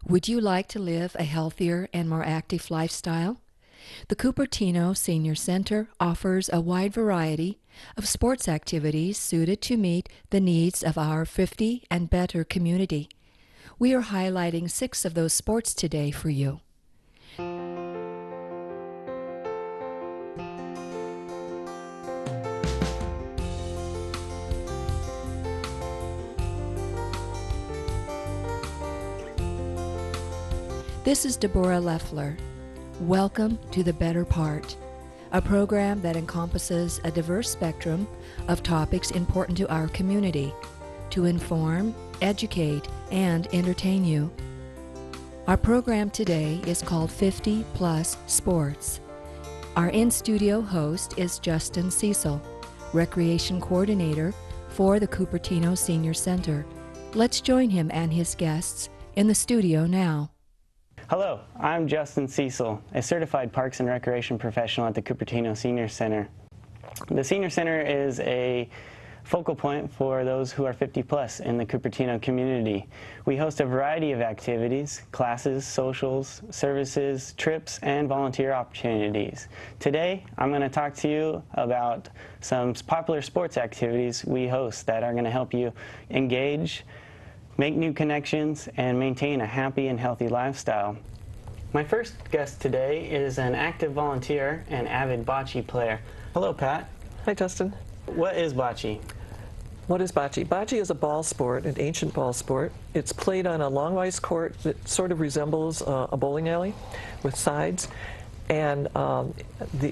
Would you like to live a healthier and more active lifestyle? The Cupertino Senior Center offers a wide variety of sports activities suited to meet the needs of our 50 and better community. We are highlighting 6 of those sports today for you. This is Deborah Leffler. Welcome to The Better Part, a program that encompasses a diverse spectrum of topics important to our community to inform, educate, and entertain you. Our program today is called 50 Plus Sports. Our in-studio host is Justin Cecil, Recreation Coordinator for the Cupertino Senior Center. Let's join him and his guests in the studio now. Hello, I'm Justin Cecil, a certified Parks and Recreation professional at the Cupertino Senior Center. The Senior Center is a focal point for those who are 50 plus in the Cupertino community. We host a variety of activities, classes, socials, services, trips, and volunteer opportunities. Today, I'm going to talk to you about some popular sports activities we host that are going to help you engage, make new connections, and maintain a happy and healthy lifestyle. My first guest today is an active volunteer and avid bocce player. Hello, Pat. Hi, Justin. What is bocce? What is bocce? Bocce is a ball sport, an ancient ball sport. It's played on a long ice court that sort of resembles a bowling alley with sides. And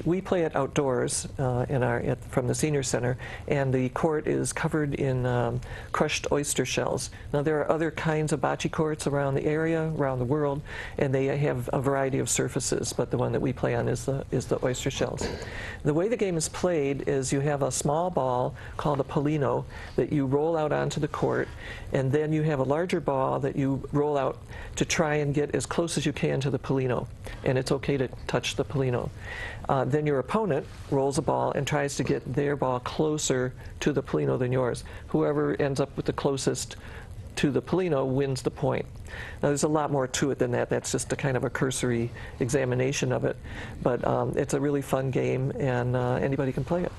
we play it outdoors from the Senior Center, and the court is covered in crushed oyster shells. Now, there are other kinds of bocce courts around the area, around the world, and they have a variety of surfaces, but the one that we play on is the oyster shells. The way the game is played is you have a small ball called a polino that you roll out onto the court, and then you have a larger ball that you roll out to try and get as close as you can to the polino, and it's okay to touch the polino. Then your opponent rolls a ball and tries to get their ball closer to the polino than yours. Whoever ends up with the closest to the polino wins the point. Now, there's a lot more to it than that. That's just a kind of a cursory examination of it. But it's a really fun game, and anybody can play it.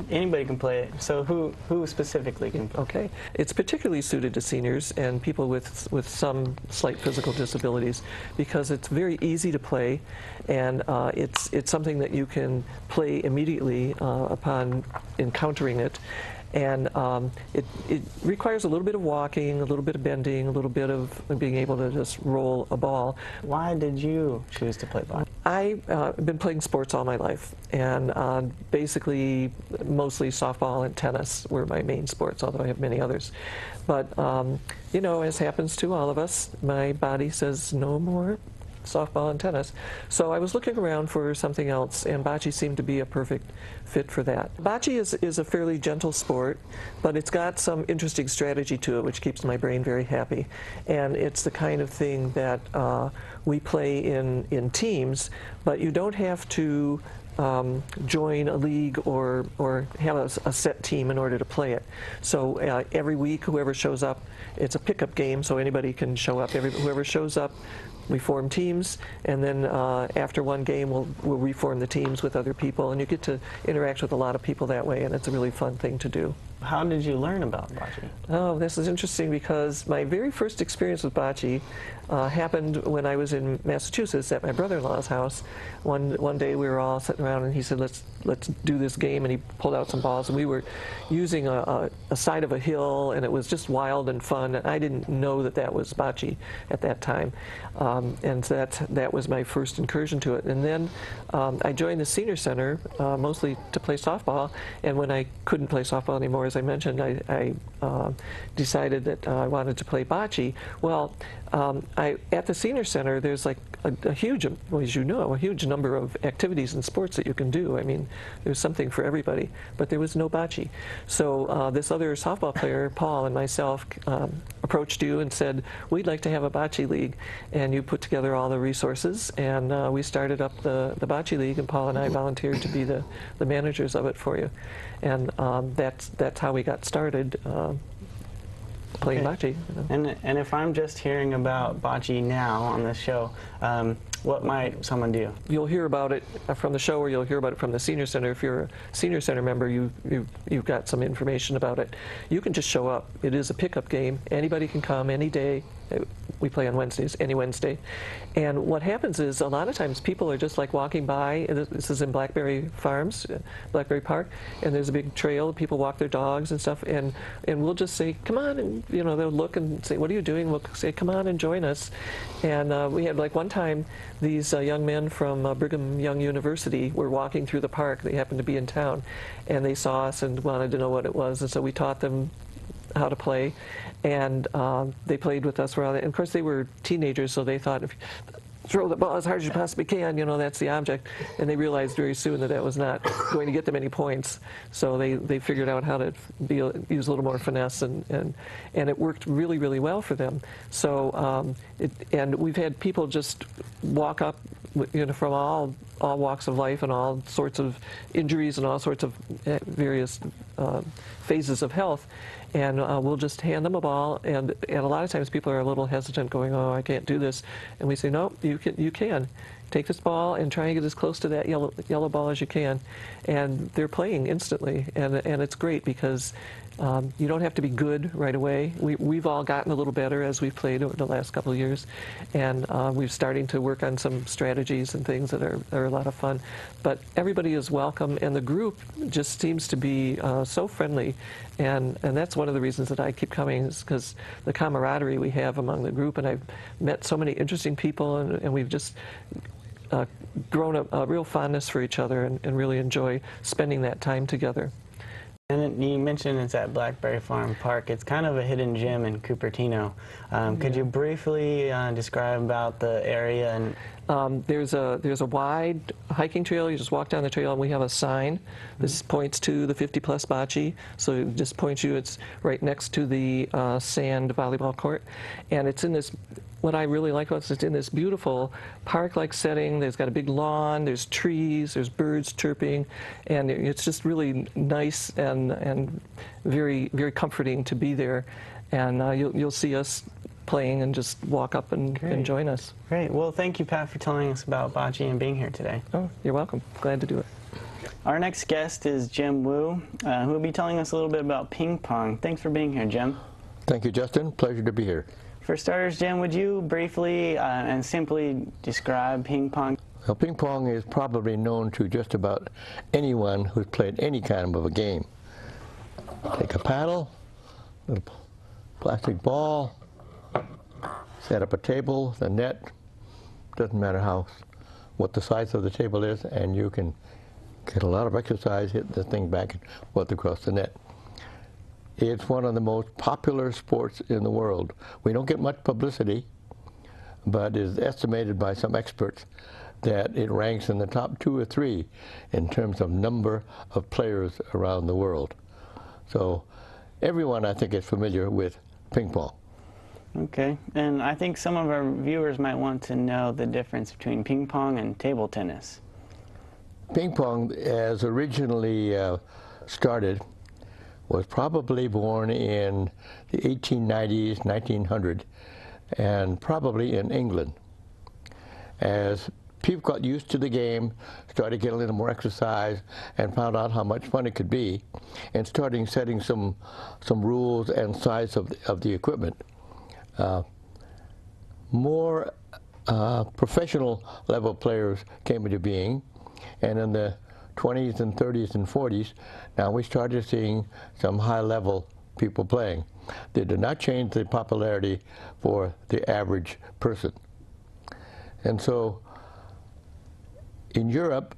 Anybody can play it. So who specifically can play? Okay. It's particularly suited to seniors and people with some slight physical disabilities because it's very easy to play, and it's something that you can play immediately upon encountering it. And it requires a little bit of walking, a little bit of bending, a little bit of being able to just roll a ball. Why did you choose to play bocce? I've been playing sports all my life, and basically mostly softball and tennis were my main sports, although I have many others. But, you know, as happens to all of us, my body says no more softball and tennis. So I was looking around for something else, and bocce seemed to be a perfect fit for that. Bocce is a fairly gentle sport, but it's got some interesting strategy to it, which keeps my brain very happy. And it's the kind of thing that we play in teams, but you don't have to join a league or have a set team in order to play it. So every week, whoever shows up, it's a pickup game, so anybody can show up. Whoever shows up, we form teams, and then after one game, we'll reform the teams with other people, and you get to interact with a lot of people that way, and it's a really fun thing to do. How did you learn about bocce? Oh, this is interesting because my very first experience with bocce happened when I was in Massachusetts at my brother-in-law's house. One day we were all sitting around, and he said, let's do this game, and he pulled out some balls, and we were using a side of a hill, and it was just wild and fun, and I didn't know that was bocce at that time, and that was my first incursion to it. And then I joined the Senior Center mostly to play softball, and when I couldn't play softball anymore, as I mentioned, I decided that I wanted to play bocce. Well, at the Senior Center, there's like a huge, well, as you know, a huge number of activities and sports that you can do. I mean, there's something for everybody, but there was no bocce. So this other softball player, Paul, and myself approached you and said, we'd like to have a bocce league. And you put together all the resources, and we started up the bocce league, and Paul and I volunteered to be the managers of it for you. And that's how we got started. playing Okay. bocce. You know. And if I'm just hearing about bocce now on this show, what might someone do? You'll hear about it from the show, or you'll hear about it from the Senior Center. If you're a Senior Center member, you've got some information about it. You can just show up. It is a pickup game. Anybody can come any day. We play on Wednesdays, any Wednesday. And what happens is a lot of times people are just like walking by. This is in Blackberry Farms, Blackberry Park, and there's a big trail. People walk their dogs and stuff, and we'll just say, come on, and you know, they'll look and say, what are you doing? We'll say, come on and join us. And we had like one time these young men from Brigham Young University were walking through the park. They happened to be in town, and they saw us and wanted to know what it was, and so we taught them how to play, and they played with us for all that. And of course they were teenagers, so they thought, if you throw the ball as hard as you possibly can, you know, that's the object. And they realized very soon that that was not going to get them any points, so they figured out how to use a little more finesse, and it worked really, really well for them. So and we've had people just walk up, you know, from all walks of life and all sorts of injuries and all sorts of various phases of health, and we'll just hand them a ball, and a lot of times people are a little hesitant, going, oh, I can't do this, and we say, no, you can take this ball and try and get as close to that yellow ball as you can, and they're playing instantly, and it's great because you don't have to be good right away. We've all gotten a little better as we've played over the last couple of years, and we're starting to work on some strategies and things that are a lot of fun. But everybody is welcome, and the group just seems to be so friendly, and that's one of the reasons that I keep coming, is because the camaraderie we have among the group, and I've met so many interesting people, and we've just grown a real fondness for each other, and really enjoy spending that time together. And you mentioned it's at Blackberry Farm Park. It's kind of a hidden gem in Cupertino. Could you briefly describe about the area? And there's a wide hiking trail. You just walk down the trail, and we have a sign. This points to the 50 Plus Bocce. So it just points you. It's right next to the sand volleyball court, and it's in this. What I really like about it is it's in this beautiful park-like setting. There's got a big lawn, there's trees, there's birds chirping, and it's just really nice and very, very comforting to be there. And you'll see us playing, and just walk up and join us. Great. Well, thank you, Pat, for telling us about bocce and being here today. Oh, you're welcome. Glad to do it. Our next guest is Jim Wu, who will be telling us a little bit about ping-pong. Thanks for being here, Jim. Thank you, Justin. Pleasure to be here. For starters, Jim, would you briefly and simply describe ping-pong? Well, ping-pong is probably known to just about anyone who's played any kind of a game. Take a paddle, a little plastic ball, set up a table, the net, doesn't matter what the size of the table is, and you can get a lot of exercise, hit the thing back and forth across the net. It's one of the most popular sports in the world. We don't get much publicity, but it is estimated by some experts that it ranks in the top 2 or 3 in terms of number of players around the world. So everyone, I think, is familiar with ping pong. Okay, and I think some of our viewers might want to know the difference between ping pong and table tennis. Ping pong, as originally started, was probably born in the 1890s, 1900, and probably in England. As people got used to the game, started getting a little more exercise, and found out how much fun it could be, and starting setting some rules and size of the equipment. More professional level players came into being, and in the 20s and 30s and 40s, now we started seeing some high-level people playing. They did not change the popularity for the average person. And so in Europe,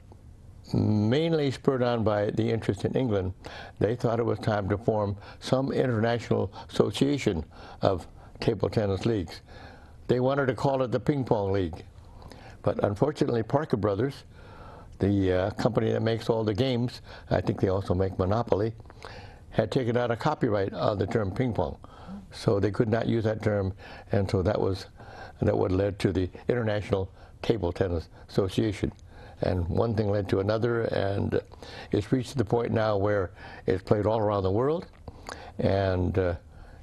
mainly spurred on by the interest in England, they thought it was time to form some international association of table tennis leagues. They wanted to call it the Ping Pong League. But unfortunately, Parker Brothers, the company that makes all the games, I think they also make Monopoly, had taken out a copyright on the term ping pong. So they could not use that term, and so that what led to the International Table Tennis Association. And one thing led to another, and it's reached the point now where it's played all around the world, and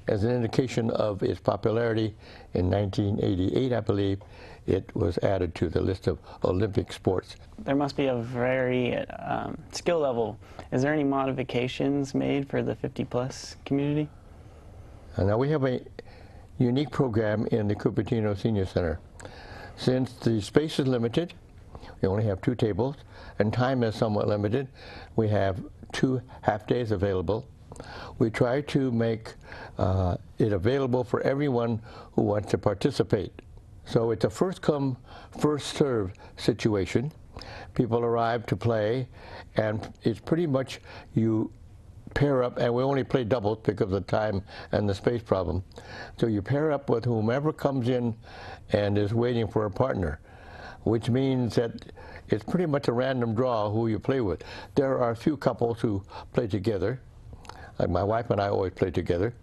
as an indication of its popularity, in 1988, I believe, it was added to the list of Olympic sports. There must be a very skill level. Is there any modifications made for the 50-plus community? Now we have a unique program in the Cupertino Senior Center. Since the space is limited, we only have 2 tables, and time is somewhat limited, we have 2 half-days available. We try to make it available for everyone who wants to participate. So it's a first-come, first-served situation. People arrive to play, and it's pretty much you pair up, and we only play doubles because of the time and the space problem. So you pair up with whomever comes in and is waiting for a partner, which means that it's pretty much a random draw who you play with. There are a few couples who play together. Like my wife and I always play together.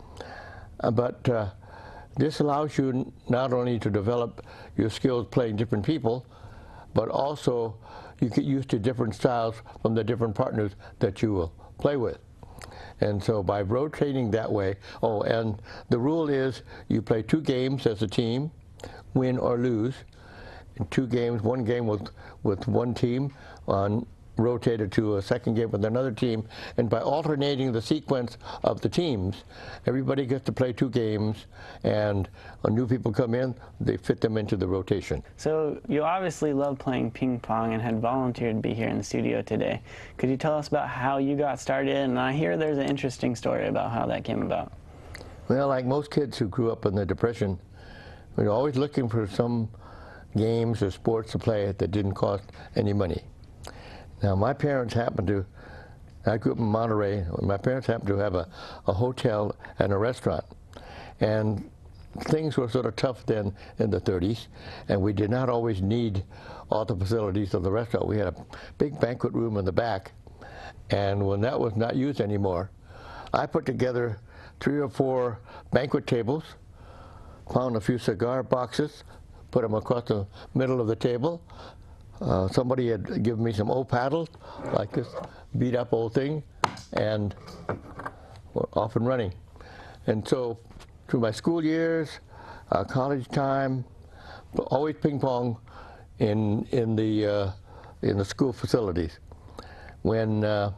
But this allows you not only to develop your skills playing different people, but also you get used to different styles from the different partners that you will play with. And so by rotating that way, oh, and the rule is you play 2 games as a team, win or lose. In 2 games, 1 game with one team, rotated to a second game with another team, and by alternating the sequence of the teams, everybody gets to play 2 games, and when new people come in, they fit them into the rotation. So you obviously love playing ping pong and had volunteered to be here in the studio today. Could you tell us about how you got started? And I hear there's an interesting story about how that came about. Well, like most kids who grew up in the Depression, we were always looking for some games or sports to play that didn't cost any money. Now, my parents happened to, I grew up in Monterey, my parents happened to have a hotel and a restaurant. And things were sort of tough then in the 30s, and we did not always need all the facilities of the restaurant. We had a big banquet room in the back, and when that was not used anymore, I put together 3 or 4 banquet tables, found a few cigar boxes, put them across the middle of the table. Somebody had given me some old paddles, like this beat up old thing, and we're off and running. And so through my school years, college time, always ping pong in the school facilities. When the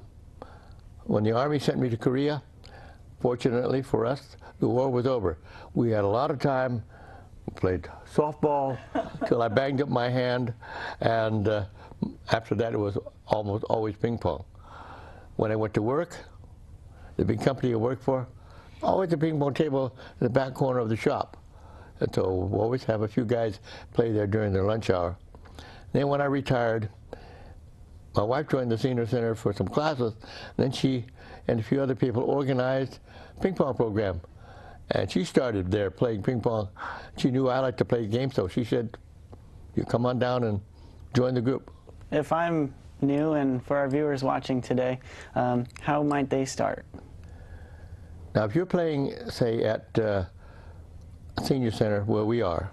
Army sent me to Korea, fortunately for us, the war was over. We had a lot of time. Played softball till I banged up my hand, and after that it was almost always ping pong. When I went to work, the big company I worked for, always a ping pong table in the back corner of the shop. And so we'll always have a few guys play there during their lunch hour. Then when I retired, my wife joined the Senior Center for some classes. Then she and a few other people organized a ping pong program. And she started there playing ping pong. She knew I liked to play games, so she said, "You come on down and join the group." If I'm new, and for our viewers watching today, how might they start? Now, if you're playing, say, at Senior Center, where we are,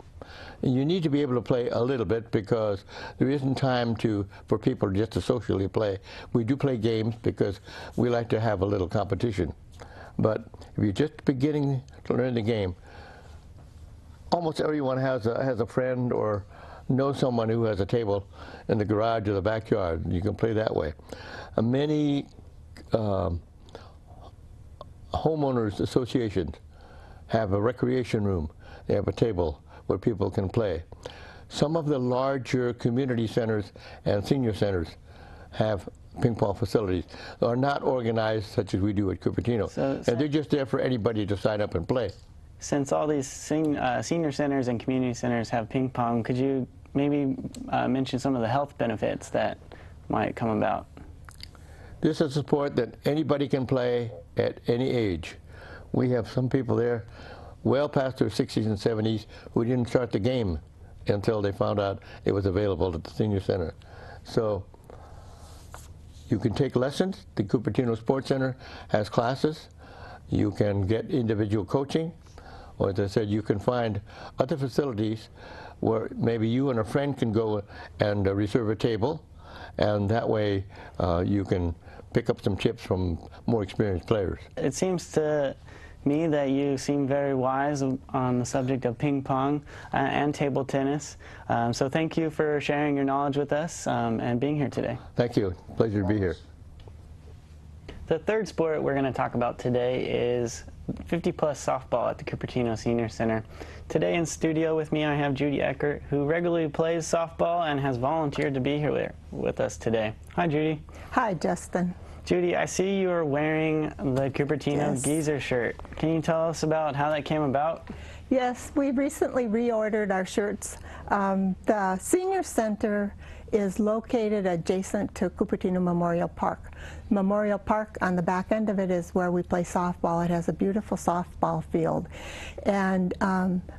you need to be able to play a little bit because there isn't time for people just to socially play. We do play games because we like to have a little competition. But if you're just beginning to learn the game, almost everyone has a friend or knows someone who has a table in the garage or the backyard. You can play that way. Many homeowners associations have a recreation room. They have a table where people can play. Some of the larger community centers and senior centers have ping pong facilities are not organized such as we do at Cupertino. And they're just there for anybody to sign up and play. Since all these senior centers and community centers have ping pong, could you maybe mention some of the health benefits that might come about? This is a sport that anybody can play at any age. We have some people there well past their 60s and 70s who didn't start the game until they found out it was available at the Senior Center. So you can take lessons. The Cupertino Sports Center has classes. You can get individual coaching. Or as I said, you can find other facilities where maybe you and a friend can go and reserve a table. And that way you can pick up some tips from more experienced players. It seems to me that you seem very wise on the subject of ping pong and table tennis. So thank you for sharing your knowledge with us and being here today. Thank you. Pleasure to be here. The third sport we're going to talk about today is 50-plus softball at the Cupertino Senior Center. Today in studio with me I have Judy Eckert, who regularly plays softball and has volunteered to be here with us today. Hi, Judy. Hi, Justin. Judy, I see you are wearing the Cupertino Geezer shirt. Can you tell us about how that came about? Yes, we recently reordered our shirts. The Senior Center is located adjacent to Cupertino Memorial Park. Memorial Park, on the back end of it, is where we play softball. It has a beautiful softball field. And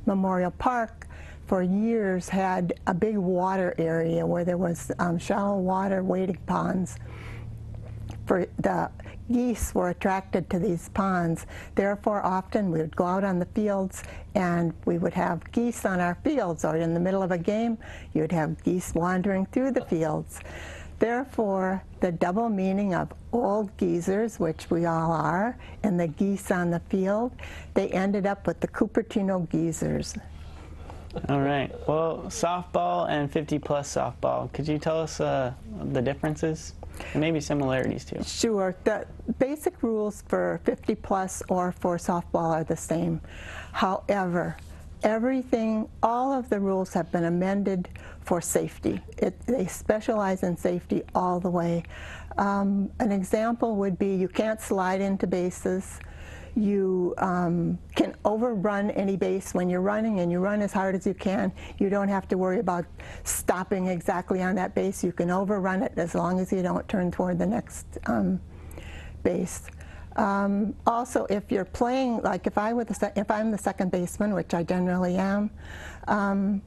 Memorial Park, for years, had a big water area where there was shallow water wading ponds. For the geese were attracted to these ponds. Therefore, often we would go out on the fields and we would have geese on our fields, or in the middle of a game, you would have geese wandering through the fields. Therefore, the double meaning of old geezers, which we all are, and the geese on the field, they ended up with the Cupertino Geezers. All right. Well, softball and 50-plus softball, could you tell us the differences? And maybe similarities too. Sure. The basic rules for 50-plus or for softball are the same. However, all of the rules have been amended for safety. They specialize in safety all the way. An example would be you can't slide into bases. You can overrun any base when you're running, and you run as hard as you can. You don't have to worry about stopping exactly on that base. You can overrun it as long as you don't turn toward the next base. Also, if you're playing, like if I'm the second baseman, which I generally am,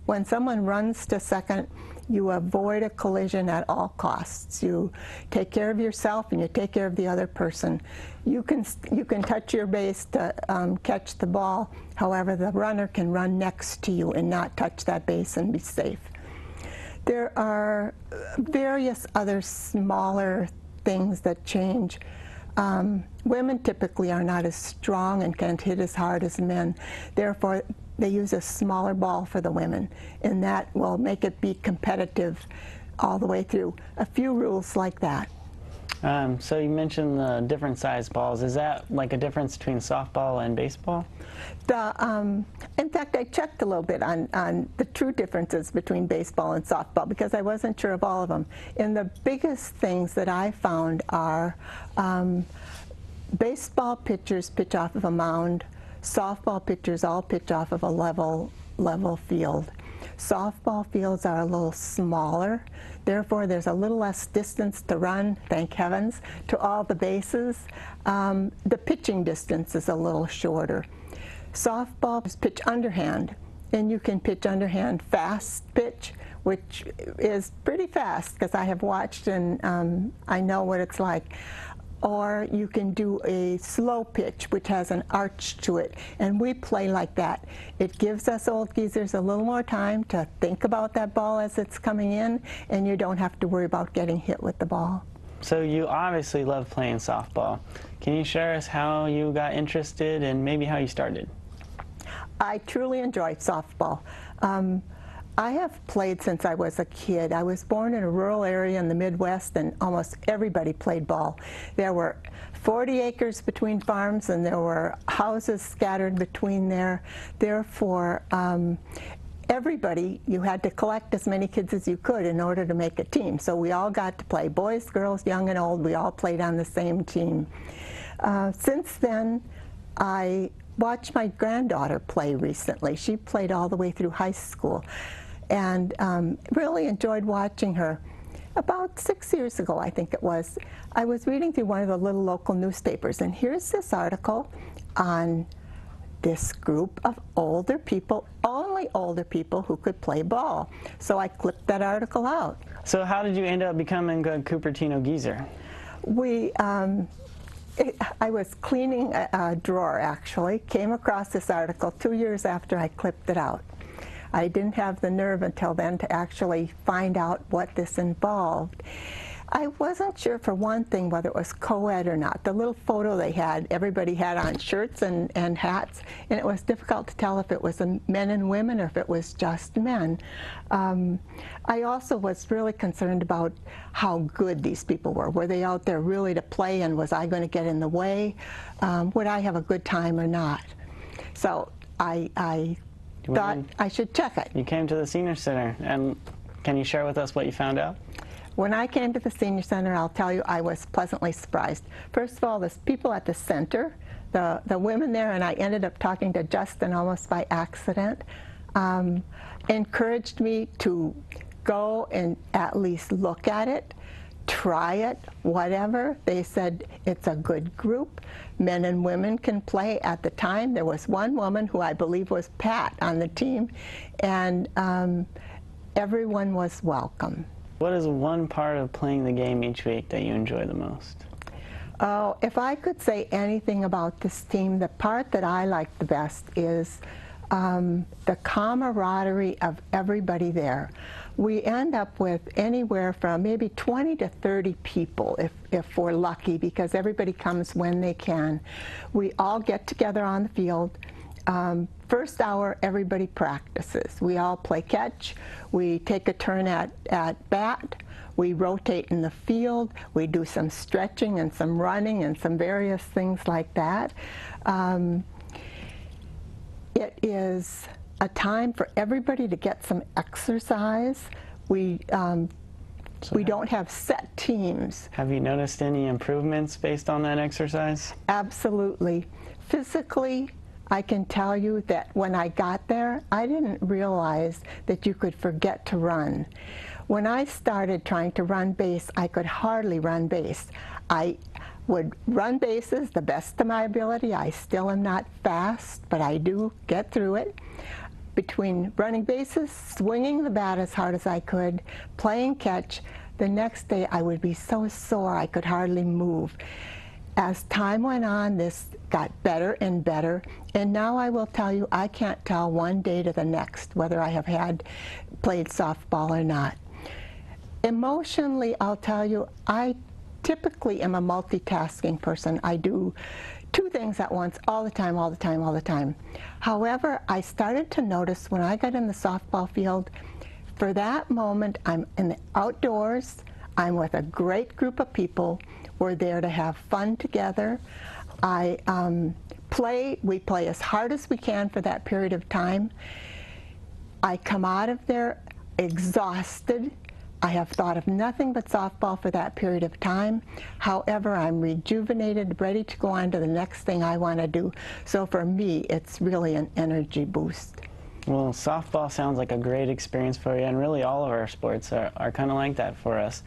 when someone runs to second, you avoid a collision at all costs. You take care of yourself and you take care of the other person. You can touch your base to catch the ball. However, the runner can run next to you and not touch that base and be safe. There are various other smaller things that change. Women typically are not as strong and can't hit as hard as men. Therefore, they use a smaller ball for the women, and that will make it be competitive all the way through. A few rules like that. So you mentioned the different size balls. Is that like a difference between softball and baseball? In fact, I checked a little bit on the true differences between baseball and softball because I wasn't sure of all of them. And the biggest things that I found are baseball pitchers pitch off of a mound. Softball pitchers all pitch off of a level field. Softball fields are a little smaller. Therefore, there's a little less distance to run, thank heavens, to all the bases. The pitching distance is a little shorter. Softball is pitch underhand, and you can pitch underhand fast pitch, which is pretty fast because I have watched and I know what it's like. Or you can do a slow pitch, which has an arch to it, and we play like that. It gives us old geezers a little more time to think about that ball as it's coming in, and you don't have to worry about getting hit with the ball. So you obviously love playing softball. Can you share us how you got interested and maybe how you started? I truly enjoy softball. I have played since I was a kid. I was born in a rural area in the Midwest, and almost everybody played ball. There were 40 acres between farms, and there were houses scattered between there. Therefore, everybody, you had to collect as many kids as you could in order to make a team. So we all got to play. Boys, girls, young and old, we all played on the same team. Since then, I watched my granddaughter play recently. She played all the way through high school, and really enjoyed watching her. About 6 years ago, I think it was, I was reading through one of the little local newspapers, and here's this article on this group of older people, only older people who could play ball. So I clipped that article out. So how did you end up becoming a Cupertino Geezer? I was cleaning a drawer, actually, came across this article 2 years after I clipped it out. I didn't have the nerve until then to actually find out what this involved. I wasn't sure, for one thing, whether it was co-ed or not. The little photo they had, everybody had on shirts and hats, and it was difficult to tell if it was men and women or if it was just men. I also was really concerned about how good these people were. Were they out there really to play, and was I going to get in the way? Would I have a good time or not? So I thought I should check it. You came to the Senior Center, and can you share with us what you found out? When I came to the Senior Center, I'll tell you, I was pleasantly surprised. First of all, the people at the center, the women there, and I ended up talking to Justin almost by accident, encouraged me to go and at least look at it, try it, whatever. They said it's a good group. Men and women can play. At the time, there was one woman who I believe was Pat on the team, and everyone was welcome. What is one part of playing the game each week that you enjoy the most? Oh, if I could say anything about this team, the part that I like the best is the camaraderie of everybody there. We end up with anywhere from maybe 20 to 30 people if we're lucky, because everybody comes when they can. We all get together on the field. First hour, everybody practices. We all play catch. We take a turn at bat. We rotate in the field. We do some stretching and some running and some various things like that. It is a time for everybody to get some exercise. We don't have set teams. Have you noticed any improvements based on that exercise? Absolutely. Physically, I can tell you that when I got there, I didn't realize that you could forget to run. When I started trying to run base, I could hardly run base. I would run bases the best of my ability. I still am not fast, but I do get through it. Between running bases, swinging the bat as hard as I could, playing catch, the next day I would be so sore I could hardly move. As time went on, this got better and better, and now I will tell you, I can't tell one day to the next whether I have played softball or not. Emotionally, I'll tell you, I typically am a multitasking person. I do two things at once all the time, all the time, all the time. However, I started to notice when I got in the softball field, for that moment, I'm in the outdoors, I'm with a great group of people. We're there to have fun together. We play as hard as we can for that period of time. I come out of there exhausted. I have thought of nothing but softball for that period of time. However, I'm rejuvenated, ready to go on to the next thing I want to do. So for me, it's really an energy boost. Well, softball sounds like a great experience for you, and really all of our sports are kind of like that for us.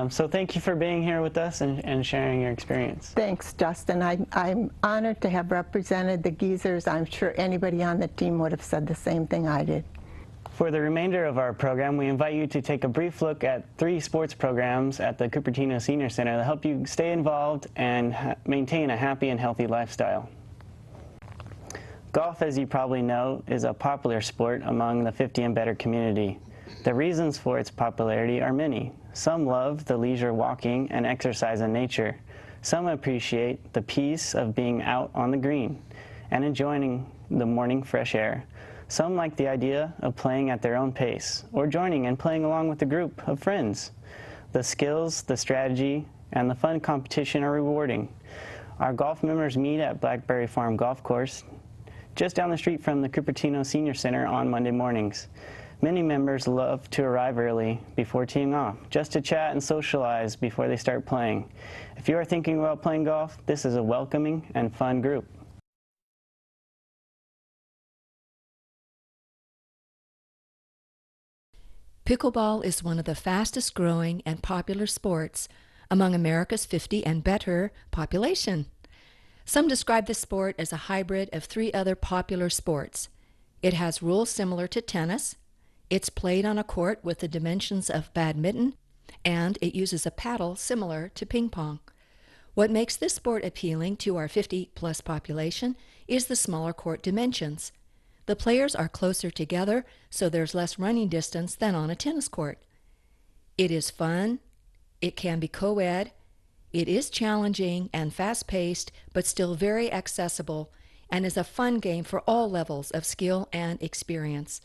So thank you for being here with us and sharing your experience. Thanks, Justin. I'm honored to have represented the Geezers. I'm sure anybody on the team would have said the same thing I did. For the remainder of our program, we invite you to take a brief look at 3 sports programs at the Cupertino Senior Center that help you stay involved and maintain a happy and healthy lifestyle. Golf, as you probably know, is a popular sport among the 50 and better community. The reasons for its popularity are many. Some love the leisure walking and exercise in nature. Some appreciate the peace of being out on the green and enjoying the morning fresh air. Some like the idea of playing at their own pace or joining and playing along with a group of friends. The skills, the strategy, and the fun competition are rewarding. Our golf members meet at Blackberry Farm Golf Course just down the street from the Cupertino Senior Center on Monday mornings. Many members love to arrive early before teeing off, just to chat and socialize before they start playing. If you are thinking about playing golf, this is a welcoming and fun group. Pickleball is one of the fastest growing and popular sports among America's 50 and better population. Some describe the sport as a hybrid of 3 other popular sports. It has rules similar to tennis, it's played on a court with the dimensions of badminton, and it uses a paddle similar to ping-pong. What makes this sport appealing to our 50-plus population is the smaller court dimensions. The players are closer together, so there's less running distance than on a tennis court. It is fun, It can be co-ed. It is challenging and fast-paced, but still very accessible, and is a fun game for all levels of skill and experience.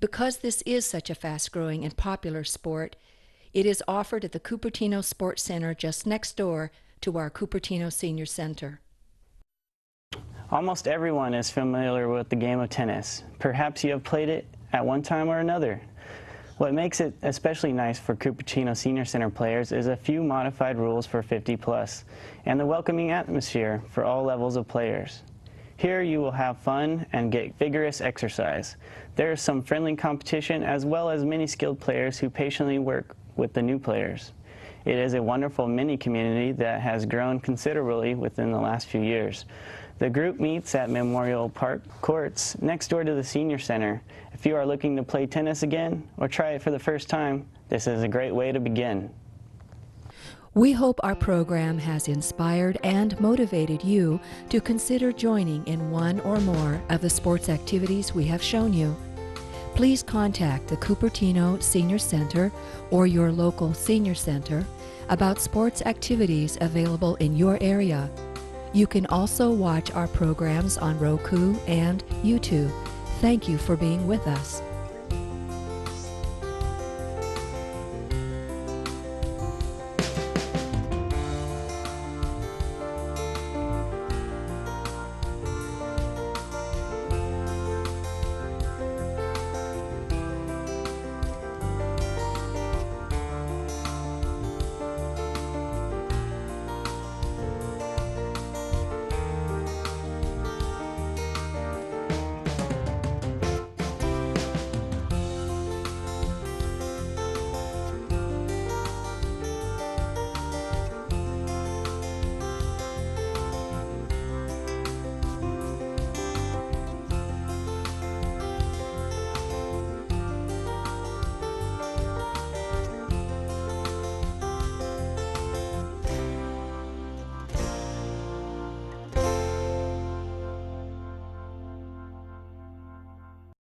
Because this is such a fast-growing and popular sport, it is offered at the Cupertino Sports Center just next door to our Cupertino Senior Center. Almost everyone is familiar with the game of tennis. Perhaps you have played it at one time or another. What makes it especially nice for Cupertino Senior Center players is a few modified rules for 50 plus and the welcoming atmosphere for all levels of players. Here you will have fun and get vigorous exercise. There is some friendly competition as well as many skilled players who patiently work with the new players. It is a wonderful mini community that has grown considerably within the last few years. The group meets at Memorial Park Courts next door to the Senior Center. If you are looking to play tennis again or try it for the first time, this is a great way to begin. We hope our program has inspired and motivated you to consider joining in one or more of the sports activities we have shown you. Please contact the Cupertino Senior Center or your local senior center about sports activities available in your area. You can also watch our programs on Roku and YouTube. Thank you for being with us.